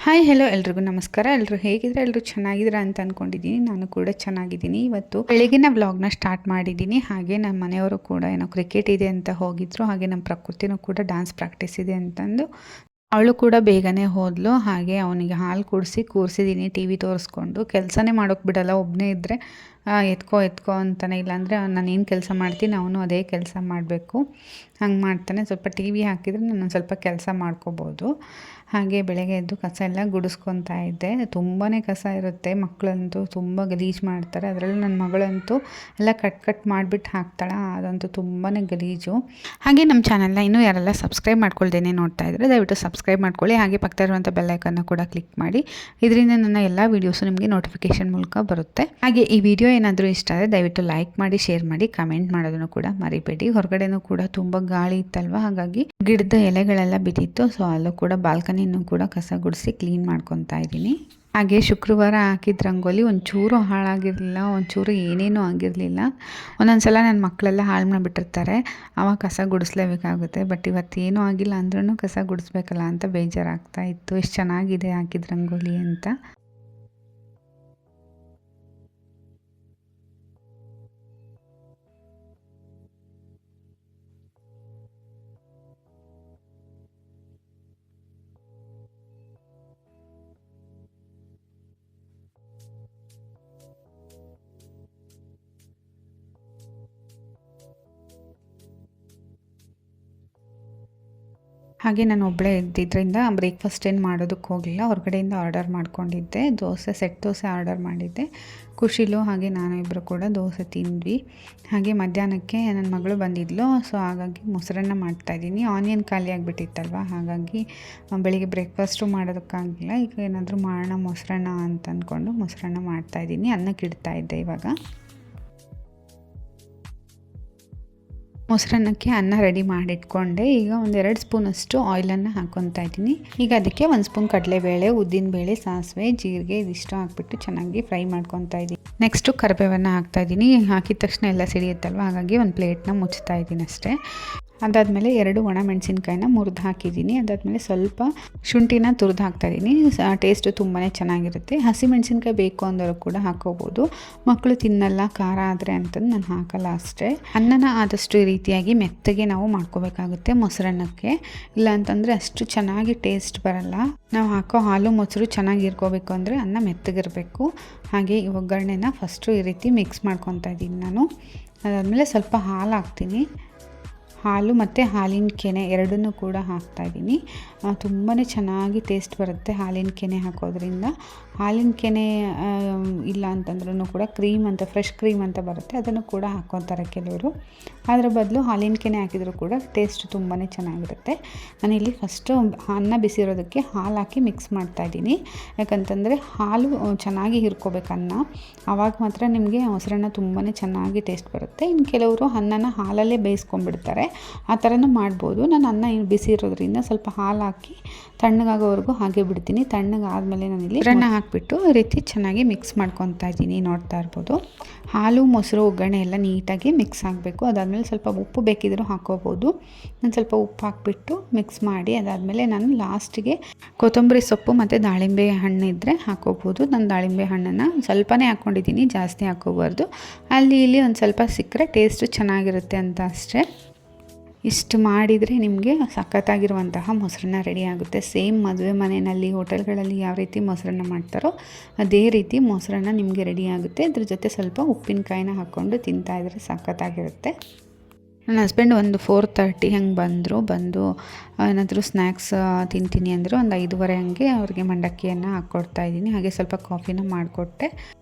Hi hello ಎಲ್ರಿಗೂ ನಮಸ್ಕಾರ. ಎಲ್ಲರೂ ಹೇಗಿದ್ರೆ ಎಲ್ಲರೂ ಚೆನ್ನಾಗಿದ್ದೀರಾ ಅಂತ ಅಂದ್ಕೊಂಡಿದ್ದೀನಿ. ನಾನು ಕೂಡ ಚೆನ್ನಾಗಿದ್ದೀನಿ. ಇವತ್ತು ಬೆಳಗಿನ ವ್ಲಾಗ್ನ ಸ್ಟಾರ್ಟ್ ಮಾಡಿದ್ದೀನಿ. ಹಾಗೆ ನಮ್ಮ ಮನೆಯವರು ಕೂಡ ಏನೋ ಕ್ರಿಕೆಟ್ ಇದೆ ಅಂತ ಹೋಗಿದ್ರು. ಹಾಗೆ ನಮ್ಮ ಪ್ರಕೃತಿನೂ ಕೂಡ ಡ್ಯಾನ್ಸ್ ಪ್ರಾಕ್ಟೀಸ್ ಇದೆ ಅಂತಂದು ಅವಳು ಕೂಡ ಬೇಗನೆ ಹೋದ್ಲು. ಹಾಗೆ ಅವನಿಗೆ ಹಾಲು ಕುಡಿಸಿ ಕೂರಿಸಿದ್ದೀನಿ ಟಿ ವಿ ತೋರಿಸ್ಕೊಂಡು. ಕೆಲಸನೇ ಮಾಡೋಕ್ಕೆ ಬಿಡಲ್ಲ, ಒಬ್ಬನೇ ಇದ್ದರೆ ಎತ್ಕೋ ಅಂತಾನೆ. ಇಲ್ಲಾಂದರೆ ನಾನು ಏನು ಕೆಲಸ ಮಾಡ್ತೀನಿ ಅವನು ಅದೇ ಕೆಲಸ ಮಾಡಬೇಕು, ಹಂಗೆ ಮಾಡ್ತಾನೆ. ಸ್ವಲ್ಪ ಟಿ ವಿ ಹಾಕಿದರೆ ನಾನು ಸ್ವಲ್ಪ ಕೆಲಸ ಮಾಡ್ಕೋಬೋದು. ಹಾಗೆ ಬೆಳಗ್ಗೆ ಎದ್ದು ಕಸ ಎಲ್ಲ ಗುಡಿಸ್ಕೊತಾ ಇದ್ದೆ. ತುಂಬಾ ಕಸ ಇರುತ್ತೆ, ಮಕ್ಕಳಂತೂ ತುಂಬ ಗಲೀಜು ಮಾಡ್ತಾರೆ. ಅದರಲ್ಲೂ ನನ್ನ ಮಗಳಂತೂ ಎಲ್ಲ ಕಟ್ ಮಾಡಿಬಿಟ್ಟು ಹಾಕ್ತಾಳೆ, ಅದಂತೂ ತುಂಬಾ ಗಲೀಜು. ಹಾಗೆ ನಮ್ಮ ಚಾನಲ್ನ ಇನ್ನೂ ಯಾರೆಲ್ಲ ಸಬ್ಸ್ಕ್ರೈಬ್ ಮಾಡ್ಕೊಳ್ದೇನೆ ನೋಡ್ತಾ ಇದ್ದರೆ ದಯವಿಟ್ಟು ಸಬ್ಸ್ಕ್ರೈಬ್ ಮಾಡ್ಕೊಳ್ಳಿ. ಹಾಗೆ ಪಕ್ಕದಲ್ಲಿರುವಂಥ ಬೆಲ್ಲೈಕನ್ನ ಕೂಡ ಕ್ಲಿಕ್ ಮಾಡಿ. ಇದರಿಂದ ನನ್ನ ಎಲ್ಲ ವೀಡಿಯೋಸು ನಿಮಗೆ ನೋಟಿಫಿಕೇಷನ್ ಮೂಲಕ ಬರುತ್ತೆ. ಹಾಗೆ ಈ ವಿಡಿಯೋ ಏನಾದರೂ ಇಷ್ಟ ಆದರೆ ದಯವಿಟ್ಟು ಲೈಕ್ ಮಾಡಿ, ಶೇರ್ ಮಾಡಿ, ಕಮೆಂಟ್ ಮಾಡೋದನ್ನು ಕೂಡ ಮರಿಬೇಡಿ. ಹೊರಗಡೆನೂ ಕೂಡ ತುಂಬ ಗಾಳಿ ಇತ್ತಲ್ವ, ಹಾಗಾಗಿ ಗಿಡದ ಎಲೆಗಳೆಲ್ಲ ಬಿದ್ದಿತ್ತು. ಸೊ ಅಲ್ಲೂ ಕೂಡ ಬಾಲ್ಕನಿನೂ ಕೂಡ ಕಸ ಗುಡಿಸಿ ಕ್ಲೀನ್ ಮಾಡ್ಕೊತಾ ಇದ್ದೀನಿ. ಹಾಗೆ ಶುಕ್ರವಾರ ಹಾಕಿದ ರಂಗೋಲಿ ಒಂಚೂರು ಹಾಳಾಗಿರಲಿಲ್ಲ, ಒಂಚೂರು ಏನೇನೂ ಆಗಿರಲಿಲ್ಲ. ಒಂದೊಂದು ಸಲ ನನ್ನ ಮಕ್ಕಳೆಲ್ಲ ಹಾಳು ಮಾಡಿಬಿಟ್ಟಿರ್ತಾರೆ, ಆವಾಗ ಕಸ ಗುಡಿಸ್ಲೇಬೇಕಾಗುತ್ತೆ. ಬಟ್ ಇವತ್ತು ಏನೂ ಆಗಿಲ್ಲ ಅಂದ್ರೂ ಕಸ ಗುಡಿಸ್ಬೇಕಲ್ಲ ಅಂತ ಬೇಜಾರಾಗ್ತಾ ಇತ್ತು. ಎಷ್ಟು ಚೆನ್ನಾಗಿದೆ ಹಾಕಿದ ರಂಗೋಲಿ ಅಂತ. ಹಾಗೆ ನಾನು ಒಬ್ಬಳೇ ಇದ್ದಿದ್ದರಿಂದ ಬ್ರೇಕ್ಫಾಸ್ಟ್ ಏನು ಮಾಡೋದಕ್ಕೆ ಹೋಗಲಿಲ್ಲ, ಹೊರಗಡೆಯಿಂದ ಆರ್ಡರ್ ಮಾಡ್ಕೊಂಡಿದ್ದೆ. ಸೆಟ್ ದೋಸೆ ಆರ್ಡರ್ ಮಾಡಿದ್ದೆ. ಖುಷಿಲು ಹಾಗೆ ನಾನು ಇಬ್ಬರು ಕೂಡ ದೋಸೆ ತಿಂದ್ವಿ. ಹಾಗೆ ಮಧ್ಯಾಹ್ನಕ್ಕೆ ನನ್ನ ಮಗಳು ಬಂದಿದ್ಲು, ಸೊ ಹಾಗಾಗಿ ಮೊಸರನ್ನ ಮಾಡ್ತಾಯಿದ್ದೀನಿ. ಆನಿಯನ್ ಖಾಲಿ ಆಗಿಬಿಟ್ಟಿತ್ತಲ್ವ, ಹಾಗಾಗಿ ಬೆಳಿಗ್ಗೆ ಬ್ರೇಕ್ಫಾಸ್ಟು ಮಾಡೋದಕ್ಕಾಗಲಿಲ್ಲ. ಈಗ ಏನಾದರೂ ಮಾಡೋಣ ಮೊಸರನ್ನ ಅಂತ ಅಂದ್ಕೊಂಡು ಮೊಸರನ್ನ ಮಾಡ್ತಾಯಿದ್ದೀನಿ. ಅನ್ನಕ್ಕೆ ಇಡ್ತಾಯಿದ್ದೆ ಇವಾಗ. ಮೊಸರನ್ನಕ್ಕೆ ಅನ್ನ ರೆಡಿ ಮಾಡಿಟ್ಕೊಂಡೆ. ಈಗ 1-2 ಸ್ಪೂನಷ್ಟು ಆಯಿಲನ್ನು ಹಾಕ್ಕೊತಾ ಇದ್ದೀನಿ. ಈಗ ಅದಕ್ಕೆ 1 ಸ್ಪೂನ್ ಕಡಲೆಬೇಳೆ, ಉದ್ದಿನಬೇಳೆ, ಸಾಸಿವೆ, ಜೀರಿಗೆ ಇದಿಷ್ಟು ಹಾಕ್ಬಿಟ್ಟು ಚೆನ್ನಾಗಿ ಫ್ರೈ ಮಾಡ್ಕೊತಾ ಇದ್ದೀನಿ. ನೆಕ್ಸ್ಟು ಕರಿಬೇವನ್ನು ಹಾಕ್ತಾಯಿದ್ದೀನಿ. ಹಾಕಿದ ತಕ್ಷಣ ಎಲ್ಲ ಸಿಡಿಯುತ್ತಲ್ವ, ಹಾಗಾಗಿ ಒಂದು ಪ್ಲೇಟ್ನ ಮುಚ್ತಾ ಇದ್ದೀನಿ ಅಷ್ಟೇ. ಅದಾದಮೇಲೆ 2 ಒಣ ಮೆಣಸಿನ್ಕಾಯಿನ ಮುರಿದು ಹಾಕಿದ್ದೀನಿ. ಅದಾದಮೇಲೆ ಸ್ವಲ್ಪ ಶುಂಠಿನ ತುರಿದು ಹಾಕ್ತಾಯಿದ್ದೀನಿ. ಟೇಸ್ಟು ತುಂಬಾ ಚೆನ್ನಾಗಿರುತ್ತೆ. ಹಸಿ ಮೆಣಸಿನ್ಕಾಯಿ ಬೇಕು ಅಂದವರು ಕೂಡ ಹಾಕೋಬೋದು. ಮಕ್ಕಳು ತಿನ್ನಲ್ಲ ಖಾರ ಆದರೆ ಅಂತಂದು ನಾನು ಹಾಕಲ್ಲ ಅಷ್ಟೇ. ಅನ್ನನ ಆದಷ್ಟು ಈ ರೀತಿಯಾಗಿ ಮೆತ್ತಗೆ ನಾವು ಮಾಡ್ಕೋಬೇಕಾಗುತ್ತೆ ಮೊಸರನ್ನಕ್ಕೆ, ಇಲ್ಲ ಅಂತಂದರೆ ಅಷ್ಟು ಚೆನ್ನಾಗಿ ಟೇಸ್ಟ್ ಬರಲ್ಲ. ನಾವು ಹಾಕೋ ಹಾಲು ಮೊಸರು ಚೆನ್ನಾಗಿ ಇರ್ಕೋಬೇಕು ಅಂದರೆ ಅನ್ನ ಮೆತ್ತಗಿರಬೇಕು. ಹಾಗೆ ಈ ಒಗ್ಗರಣೆನ ಫಸ್ಟು ಈ ರೀತಿ ಮಿಕ್ಸ್ ಮಾಡ್ಕೊತಾ ಇದ್ದೀನಿ ನಾನು. ಅದಾದಮೇಲೆ ಸ್ವಲ್ಪ ಹಾಲು ಹಾಕ್ತೀನಿ. ಹಾಲು ಮತ್ತು ಹಾಲಿನ ಕೆನೆ ಎರಡನ್ನೂ ಕೂಡ ಹಾಕ್ತಾಯಿದ್ದೀನಿ. ತುಂಬಾ ಚೆನ್ನಾಗಿ ಟೇಸ್ಟ್ ಬರುತ್ತೆ ಹಾಲಿನ ಕೆನೆ ಹಾಕೋದ್ರಿಂದ. ಹಾಲಿನ ಕೆನೆ ಇಲ್ಲ ಅಂತಂದ್ರೂ ಕೂಡ ಕ್ರೀಮ್ ಅಂತ, ಫ್ರೆಶ್ ಕ್ರೀಮ್ ಅಂತ ಬರುತ್ತೆ, ಅದನ್ನು ಕೂಡ ಹಾಕ್ಕೊತಾರೆ ಕೆಲವರು. ಅದರ ಬದಲು ಹಾಲಿನ ಕೆನೆ ಹಾಕಿದರೂ ಕೂಡ ಟೇಸ್ಟ್ ತುಂಬಾ ಚೆನ್ನಾಗಿರುತ್ತೆ. ನಾನಿಲ್ಲಿ ಫಸ್ಟು ಅನ್ನ ಬಿಸಿರೋದಕ್ಕೆ ಹಾಲು ಹಾಕಿ ಮಿಕ್ಸ್ ಮಾಡ್ತಾಯಿದ್ದೀನಿ. ಯಾಕಂತಂದರೆ ಹಾಲು ಚೆನ್ನಾಗಿ ಹಿರ್ಕೋಬೇಕು ಅನ್ನ, ಆವಾಗ ಮಾತ್ರ ನಿಮಗೆ ಮೊಸರನ್ನ ತುಂಬಾ ಚೆನ್ನಾಗಿ ಟೇಸ್ಟ್ ಬರುತ್ತೆ. ಇನ್ನು ಕೆಲವರು ಅನ್ನನ ಹಾಲಲ್ಲೇ ಬೇಯಿಸ್ಕೊಂಡ್ಬಿಡ್ತಾರೆ, ಆ ಥರನೂ ಮಾಡ್ಬೋದು. ನಾನು ಅನ್ನ ಬಿಸಿ ಇರೋದ್ರಿಂದ ಸ್ವಲ್ಪ ಹಾಲು ಹಾಕಿ ತಣ್ಣಗಾಗೋವರೆಗೂ ಹಾಗೆ ಬಿಡ್ತೀನಿ. ತಣ್ಣಗಾದಮೇಲೆ ನಾನಿಲ್ಲಿ ರನ್ನ ಹಾಕಿಬಿಟ್ಟು ಈ ರೀತಿ ಚೆನ್ನಾಗಿ ಮಿಕ್ಸ್ ಮಾಡ್ಕೊತಾ ಇದ್ದೀನಿ. ನೋಡ್ತಾ ಇರ್ಬೋದು, ಹಾಲು ಮೊಸರು ಒಗ್ಗರಣೆ ಎಲ್ಲ ನೀಟಾಗಿ ಮಿಕ್ಸ್ ಆಗಬೇಕು. ಅದಾದಮೇಲೆ ಸ್ವಲ್ಪ ಉಪ್ಪು ಬೇಕಿದ್ದರೂ ಹಾಕೋಬೋದು. ನಾನು ಸ್ವಲ್ಪ ಉಪ್ಪು ಹಾಕಿಬಿಟ್ಟು ಮಿಕ್ಸ್ ಮಾಡಿ ಅದಾದಮೇಲೆ ನಾನು ಲಾಸ್ಟಿಗೆ ಕೊತ್ತಂಬರಿ ಸೊಪ್ಪು ಮತ್ತು ದಾಳಿಂಬೆ ಹಣ್ಣು ಇದ್ದರೆ ಹಾಕೋಬೋದು. ನಾನು ದಾಳಿಂಬೆ ಹಣ್ಣನ್ನು ಸ್ವಲ್ಪನೇ ಹಾಕ್ಕೊಂಡಿದ್ದೀನಿ, ಜಾಸ್ತಿ ಹಾಕೋಬಾರ್ದು. ಅಲ್ಲಿ ಇಲ್ಲಿ ಒಂದು ಸ್ವಲ್ಪ ಸಿಕ್ಕರೆ ಟೇಸ್ಟು ಚೆನ್ನಾಗಿರುತ್ತೆ ಅಂತ ಅಷ್ಟೇ. ಇಷ್ಟು ಮಾಡಿದರೆ ನಿಮಗೆ ಸಖತ್ತಾಗಿರುವಂತಹ ಮೊಸರನ್ನ ರೆಡಿ ಆಗುತ್ತೆ. ಸೇಮ್ ಮದುವೆ ಮನೆಯಲ್ಲಿ, ಹೋಟೆಲ್ಗಳಲ್ಲಿ ಯಾವ ರೀತಿ ಮೊಸರನ್ನ ಮಾಡ್ತಾರೋ ಅದೇ ರೀತಿ ಮೊಸರನ್ನ ನಿಮಗೆ ರೆಡಿ ಆಗುತ್ತೆ. ಅದ್ರ ಜೊತೆ ಸ್ವಲ್ಪ ಉಪ್ಪಿನಕಾಯಿನ ಹಾಕ್ಕೊಂಡು ತಿಂತಾಯಿದ್ರೆ ಸಖತ್ತಾಗಿರುತ್ತೆ. ನನ್ನ ಹಸ್ಬೆಂಡ್ ಒಂದು 4:30 ಹಂಗೆ ಬಂದು ಏನಾದರೂ ಸ್ನ್ಯಾಕ್ಸ್ ತಿಂತೀನಿ ಅಂದರು. ಒಂದು 5:15 ಹಂಗೆ ಅವ್ರಿಗೆ ಮಂಡಕ್ಕಿಯನ್ನು ಹಾಕ್ಕೊಡ್ತಾಯಿದ್ದೀನಿ. ಹಾಗೆ ಸ್ವಲ್ಪ ಕಾಫಿನ ಮಾಡಿಕೊಟ್ಟೆ.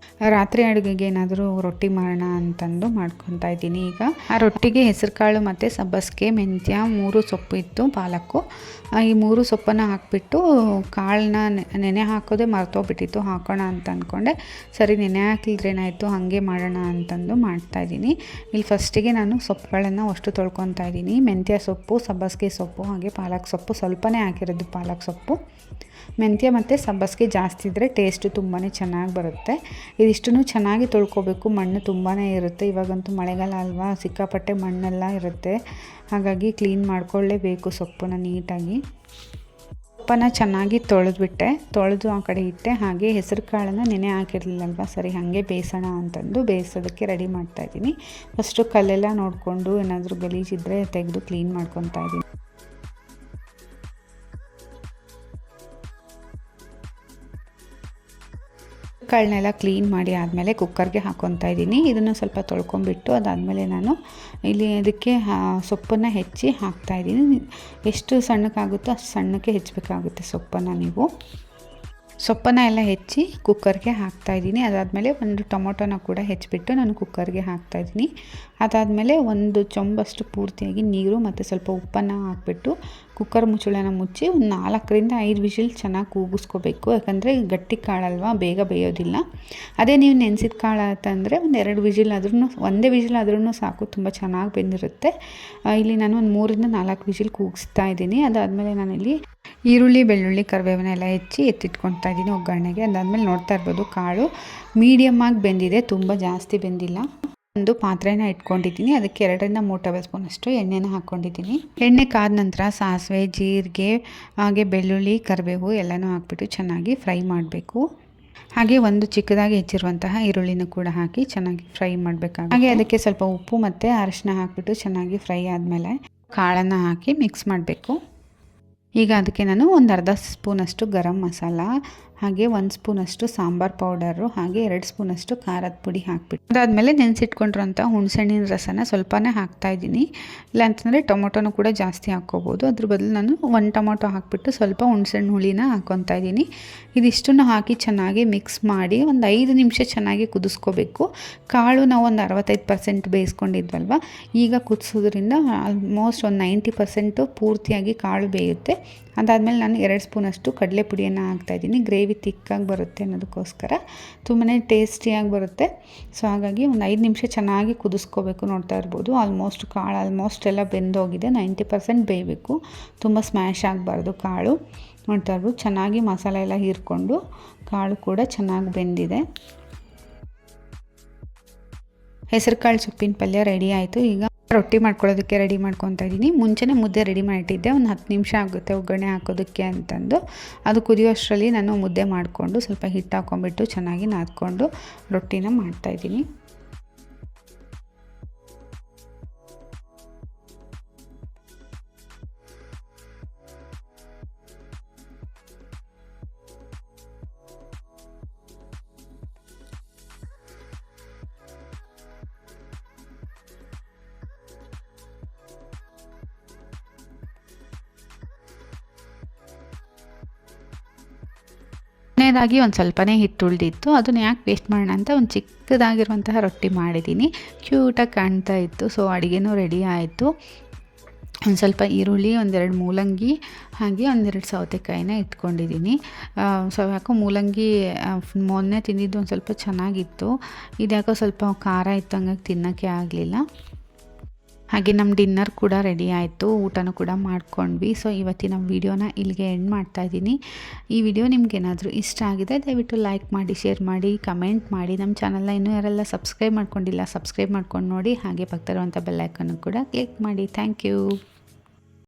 ರಾತ್ರಿ ಅಡುಗೆಗೆ ಏನಾದರೂ ರೊಟ್ಟಿ ಮಾಡೋಣ ಅಂತಂದು ಮಾಡ್ಕೊತಾ ಇದ್ದೀನಿ. ಈಗ ಆ ರೊಟ್ಟಿಗೆ ಹೆಸರು ಕಾಳು ಮತ್ತು ಸಬ್ಬಸಿಗೆ, ಮೆಂತ್ಯ, 3 ಸೊಪ್ಪು ಇತ್ತು, ಪಾಲಕ್ಕು, ಈ 3 ಸೊಪ್ಪನ್ನು ಹಾಕಿಬಿಟ್ಟು ಕಾಳನ್ನ ನೆನೆ ಹಾಕೋದೇ ಮರ್ತೋಗ್ಬಿಟ್ಟಿತ್ತು, ಹಾಕೋಣ ಅಂತ ಅಂದ್ಕೊಂಡೆ. ಸರಿ ನೆನೆ ಹಾಕಿದ್ರೇನಾಯಿತು, ಹಾಗೆ ಮಾಡೋಣ ಅಂತಂದು ಮಾಡ್ತಾಯಿದ್ದೀನಿ. ಇಲ್ಲಿ ಫಸ್ಟಿಗೆ ನಾನು ಸೊಪ್ಪುಗಳನ್ನು ಅಷ್ಟು ತೊಳ್ಕೊತಾ ಇದ್ದೀನಿ. ಮೆಂತ್ಯ ಸೊಪ್ಪು, ಸಬ್ಬಸಿಗೆ ಸೊಪ್ಪು, ಹಾಗೆ ಪಾಲಕ್ ಸೊಪ್ಪು ಸ್ವಲ್ಪನೇ ಹಾಕಿರೋದು. ಪಾಲಕ್ ಸೊಪ್ಪು, ಮೆಂತ್ಯ ಮತ್ತು ಸಬ್ಬಸಿಗೆ ಜಾಸ್ತಿ ಇದ್ದರೆ ಟೇಸ್ಟು ತುಂಬಾ ಚೆನ್ನಾಗಿ ಬರುತ್ತೆ. ಇದಿಷ್ಟನ್ನು ಚೆನ್ನಾಗಿ ತೊಳ್ಕೊಬೇಕು. ಮಣ್ಣು ತುಂಬಾ ಇರುತ್ತೆ, ಇವಾಗಂತೂ ಮಳೆಗಾಲ ಅಲ್ವಾ, ಸಿಕ್ಕಾಪಟ್ಟೆ ಮಣ್ಣೆಲ್ಲ ಇರುತ್ತೆ. ಹಾಗಾಗಿ ಕ್ಲೀನ್ ಮಾಡ್ಕೊಳ್ಳೇಬೇಕು ಸೊಪ್ಪನ್ನ ನೀಟಾಗಿ. ಸೊಪ್ಪನ್ನು ಚೆನ್ನಾಗಿ ತೊಳೆದು ಆ ಕಡೆ ಇಟ್ಟೆ. ಹಾಗೆ ಹೆಸರು ಕಾಳನ್ನು ನೆನೆ ಹಾಕಿರಲಿಲ್ಲಲ್ವ, ಸರಿ ಹಾಗೆ ಬೇಯಿಸೋಣ ಅಂತಂದು ಬೇಯಿಸೋದಕ್ಕೆ ರೆಡಿ ಮಾಡ್ತಾಯಿದ್ದೀನಿ. ಫಸ್ಟು ಕಲ್ಲೆಲ್ಲ ನೋಡಿಕೊಂಡು ಏನಾದರೂ ಗಲೀಜಿದ್ರೆ ತೆಗೆದು ಕ್ಲೀನ್ ಮಾಡ್ಕೊತಾ ಇದ್ದೀನಿ. ಕಾಳನ್ನೆಲ್ಲ ಕ್ಲೀನ್ ಮಾಡಿ ಆದಮೇಲೆ ಕುಕ್ಕರ್ಗೆ ಹಾಕ್ಕೊತಾ ಇದ್ದೀನಿ. ಇದನ್ನು ಸ್ವಲ್ಪ ತೊಳ್ಕೊಂಬಿಟ್ಟು ಅದಾದಮೇಲೆ ನಾನು ಇಲ್ಲಿ ಅದಕ್ಕೆ ಸೊಪ್ಪನ್ನು ಹೆಚ್ಚಿ ಹಾಕ್ತಾಯಿದ್ದೀನಿ. ಎಷ್ಟು ಸಣ್ಣಕ್ಕಾಗುತ್ತೋ ಅಷ್ಟು ಸಣ್ಣಕ್ಕೆ ಹೆಚ್ಚಬೇಕಾಗುತ್ತೆ ಸೊಪ್ಪನ್ನು ನೀವು. ಸೊಪ್ಪನ್ನು ಎಲ್ಲ ಹೆಚ್ಚಿ ಕುಕ್ಕರ್ಗೆ ಹಾಕ್ತಾಯಿದ್ದೀನಿ. ಅದಾದಮೇಲೆ ಒಂದು ಟೊಮೊಟೊನ ಕೂಡ ಹೆಚ್ಚಿಬಿಟ್ಟು ನಾನು ಕುಕ್ಕರ್ಗೆ ಹಾಕ್ತಾಯಿದ್ದೀನಿ. ಅದಾದಮೇಲೆ ಒಂದು ಚೊಂಬಷ್ಟು ಪೂರ್ತಿಯಾಗಿ ನೀರು ಮತ್ತು ಸ್ವಲ್ಪ ಉಪ್ಪನ್ನು ಹಾಕ್ಬಿಟ್ಟು ಕುಕ್ಕರ್ ಮುಚ್ಚಳನ ಮುಚ್ಚಿ ಒಂದು 4ರಿಂದ 5 ವಿಷಿಲ್ ಚೆನ್ನಾಗಿ ಕೂಗಿಸ್ಕೋಬೇಕು. ಯಾಕಂದರೆ ಗಟ್ಟಿ ಕಾಳಲ್ವ, ಬೇಗ ಬೇಯೋದಿಲ್ಲ. ಅದೇ ನೀವು ನೆನೆಸಿದ ಕಾಳು ಅಂತಂದರೆ ಒಂದು 2 ವಿಷಿಲ್ ಆದ್ರೂ, ಒಂದೇ ವಿಷಿಲ್ ಆದ್ರೂ ಸಾಕು, ತುಂಬ ಚೆನ್ನಾಗಿ ಬೆಂದಿರುತ್ತೆ. ಇಲ್ಲಿ ನಾನು ಒಂದು 3ರಿಂದ 4 ವಿಷಿಲ್ ಕೂಗಿಸ್ತಾ ಇದ್ದೀನಿ. ಅದಾದಮೇಲೆ ನಾನಿಲ್ಲಿ ಈರುಳ್ಳಿ, ಬೆಳ್ಳುಳ್ಳಿ, ಕರಿಬೇವನ್ನೆಲ್ಲ ಹೆಚ್ಚಿ ಎತ್ತಿಟ್ಕೊಳ್ತಾ ಇದ್ದೀನಿ ಒಗ್ಗರಣೆಗೆ. ಅದಾದಮೇಲೆ ನೋಡ್ತಾ ಇರ್ಬೋದು ಕಾಳು ಮೀಡಿಯಮ್ ಆಗಿ ಬೆಂದಿದೆ, ತುಂಬ ಜಾಸ್ತಿ ಬೆಂದಿಲ್ಲ. ಒಂದು ಪಾತ್ರೆನ ಇಟ್ಕೊಂಡಿದ್ದೀನಿ, ಅದಕ್ಕೆ 2ರಿಂದ 3 ಟೇಬಲ್ ಸ್ಪೂನ್ ಅಷ್ಟು ಎಣ್ಣೆನ ಹಾಕ್ಕೊಂಡಿದ್ದೀನಿ. ಎಣ್ಣೆ ಕಾದ ನಂತರ ಸಾಸಿವೆ, ಜೀರಿಗೆ, ಹಾಗೆ ಬೆಳ್ಳುಳ್ಳಿ, ಕರಿಬೇವು ಎಲ್ಲನೂ ಹಾಕ್ಬಿಟ್ಟು ಚೆನ್ನಾಗಿ ಫ್ರೈ ಮಾಡಬೇಕು. ಹಾಗೆ ಒಂದು ಚಿಕ್ಕದಾಗಿ ಹೆಚ್ಚಿರುವಂತಹ ಈರುಳ್ಳಿನ ಕೂಡ ಹಾಕಿ ಚೆನ್ನಾಗಿ ಫ್ರೈ ಮಾಡಬೇಕಾಗುತ್ತೆ. ಹಾಗೆ ಅದಕ್ಕೆ ಸ್ವಲ್ಪ ಉಪ್ಪು ಮತ್ತು ಅರಿಶಿನ ಹಾಕಿಬಿಟ್ಟು ಚೆನ್ನಾಗಿ ಫ್ರೈ ಆದಮೇಲೆ ಕಾಳನ್ನು ಹಾಕಿ ಮಿಕ್ಸ್ ಮಾಡಬೇಕು. ಈಗ ಅದಕ್ಕೆ ನಾನು ಒಂದು ಅರ್ಧ ಸ್ಪೂನಷ್ಟು ಗರಂ ಮಸಾಲ, ಹಾಗೆ 1 ಸ್ಪೂನಷ್ಟು ಸಾಂಬಾರು ಪೌಡರು, ಹಾಗೆ 2 ಸ್ಪೂನಷ್ಟು ಖಾರದ ಪುಡಿ ಹಾಕ್ಬಿಟ್ಟು ಅದಾದಮೇಲೆ ನೆನೆಸಿಟ್ಕೊಂಡಿರೋಂಥ ಹುಣಸೆಹಣ್ಣಿನ ರಸನ ಸ್ವಲ್ಪನೇ ಹಾಕ್ತಾಯಿದ್ದೀನಿ. ಇಲ್ಲಾಂತಂದರೆ ಟೊಮೊಟೊನೂ ಕೂಡ ಜಾಸ್ತಿ ಹಾಕ್ಕೋಬೋದು. ಅದ್ರ ಬದಲು ನಾನು 1 ಟೊಮೊಟೊ ಹಾಕ್ಬಿಟ್ಟು ಸ್ವಲ್ಪ ಹುಣಸೆಹಣ್ಣು ಹುಳಿನ ಹಾಕ್ಕೊತಾ ಇದ್ದೀನಿ. ಇದಿಷ್ಟನ್ನು ಹಾಕಿ ಚೆನ್ನಾಗಿ ಮಿಕ್ಸ್ ಮಾಡಿ ಒಂದು 5 ನಿಮಿಷ ಚೆನ್ನಾಗಿ ಕುದಿಸ್ಕೋಬೇಕು. ಕಾಳು ನಾವು ಒಂದು 65% ಬೇಯಿಸ್ಕೊಂಡಿದ್ವಲ್ವ, ಈಗ ಕುದಿಸೋದ್ರಿಂದ ಆಲ್ಮೋಸ್ಟ್ ಒಂದು 90% ಪೂರ್ತಿಯಾಗಿ ಕಾಳು ಬೇಯುತ್ತೆ. ಅದಾದಮೇಲೆ ನಾನು 2 ಸ್ಪೂನಷ್ಟು ಕಡಲೆ ಪುಡಿಯನ್ನು ಹಾಕ್ತಾಯಿದ್ದೀನಿ. ಗ್ರೇವಿ ತಿಕ್ಕಾಗಿ ಬರುತ್ತೆ ಅನ್ನೋದಕ್ಕೋಸ್ಕರ, ತುಂಬಾ ಟೇಸ್ಟಿಯಾಗಿ ಬರುತ್ತೆ. ಸೊ ಹಾಗಾಗಿ ಒಂದು 5 ನಿಮಿಷ ಚೆನ್ನಾಗಿ ಕುದಿಸ್ಕೋಬೇಕು. ನೋಡ್ತಾ ಇರ್ಬೋದು ಕಾಳು ಆಲ್ಮೋಸ್ಟ್ ಎಲ್ಲ ಬೆಂದೋಗಿದೆ. 90% ಬೇಯಬೇಕು, ತುಂಬ ಸ್ಮ್ಯಾಶ್ ಆಗಬಾರ್ದು ಕಾಳು. ನೋಡ್ತಾ ಇರ್ಬೋದು ಚೆನ್ನಾಗಿ ಮಸಾಲೆ ಎಲ್ಲ ಹೀರ್ಕೊಂಡು ಕಾಳು ಕೂಡ ಚೆನ್ನಾಗಿ ಬೆಂದಿದೆ. ಹೆಸರು ಕಾಳು ಸೊಪ್ಪಿನ ಪಲ್ಯ ರೆಡಿ ಆಯಿತು. ಈಗ ರೊಟ್ಟಿ ಮಾಡ್ಕೊಳ್ಳೋದಕ್ಕೆ ರೆಡಿ ಮಾಡ್ಕೊತಾ ಇದ್ದೀನಿ. ಮುಂಚೆನೇ ಮುದ್ದೆ ರೆಡಿ ಮಾಡಿಟ್ಟಿದ್ದೆ, ಒಂದು 10 ನಿಮಿಷ ಆಗುತ್ತೆ ಒಗ್ಗರಣೆ ಹಾಕೋದಕ್ಕೆ ಅಂತಂದು. ಅದು ಕುದಿಯೋಷ್ಟರಲ್ಲಿ ನಾನು ಮುದ್ದೆ ಮಾಡಿಕೊಂಡು ಸ್ವಲ್ಪ ಹಿಟ್ಟು ಹಾಕ್ಕೊಂಬಿಟ್ಟು ಚೆನ್ನಾಗಿ ನಾದ್ಕೊಂಡು ರೊಟ್ಟಿನ ಮಾಡ್ತಾಯಿದ್ದೀನಿ. ಕೊನೆಯದಾಗಿ ಒಂದು ಸ್ವಲ್ಪನೇ ಹಿಟ್ಟು ಉಳಿದಿತ್ತು, ಅದನ್ನು ಯಾಕೆ ವೇಸ್ಟ್ ಮಾಡೋಣ ಅಂತ ಒಂದು ಚಿಕ್ಕದಾಗಿರುವಂತಹ ರೊಟ್ಟಿ ಮಾಡಿದ್ದೀನಿ. ಕ್ಯೂಟಾಗಿ ಕಾಣ್ತಾ ಇತ್ತು. ಸೊ ಅಡುಗೆನೂ ರೆಡಿ ಆಯಿತು. ಒಂದು ಸ್ವಲ್ಪ ಈರುಳ್ಳಿ, 1-2 ಮೂಲಂಗಿ, ಹಾಗೆ 1-2 ಸೌತೆಕಾಯಿನ ಇಟ್ಕೊಂಡಿದ್ದೀನಿ. ಸೊ ಯಾಕೋ ಮೂಲಂಗಿ ಮೊನ್ನೆ ತಿಂದಿದ್ದು ಒಂದು ಸ್ವಲ್ಪ ಚೆನ್ನಾಗಿತ್ತು, ಇದ್ಯಾಕೋ ಸ್ವಲ್ಪ ಖಾರ ಇತ್ತು, ಹಂಗಾಗಿ ತಿನ್ನೋಕ್ಕೆ ಆಗಲಿಲ್ಲ. ಹಾಗೆ ನಮ್ಮ ಡಿನ್ನರ್ ಕೂಡ ರೆಡಿ ಆಯಿತು, ಊಟನೂ ಕೂಡ ಮಾಡ್ಕೊಂಡ್ವಿ. ಸೊ ಇವತ್ತಿನ ವಿಡಿಯೋನ ಇಲ್ಲಿಗೆ ಎಂಡ್ ಮಾಡ್ತಾಯಿದ್ದೀನಿ. ಈ ವಿಡಿಯೋ ನಿಮ್ಗೇನಾದರೂ ಇಷ್ಟ ಆಗಿದೆ ದಯವಿಟ್ಟು ಲೈಕ್ ಮಾಡಿ, ಶೇರ್ ಮಾಡಿ, ಕಮೆಂಟ್ ಮಾಡಿ. ನಮ್ಮ ಚಾನಲ್ನ ಇನ್ನೂ ಯಾರೆಲ್ಲ ಸಬ್ಸ್ಕ್ರೈಬ್ ಮಾಡ್ಕೊಂಡಿಲ್ಲ ಸಬ್ಸ್ಕ್ರೈಬ್ ಮಾಡ್ಕೊಂಡು ನೋಡಿ. ಹಾಗೆ ಪಕ್ಕದಲ್ಲಿರುವಂಥ ಬೆಲ್ ಐಕಾನ್ ಕೂಡ ಕ್ಲಿಕ್ ಮಾಡಿ. Thank you.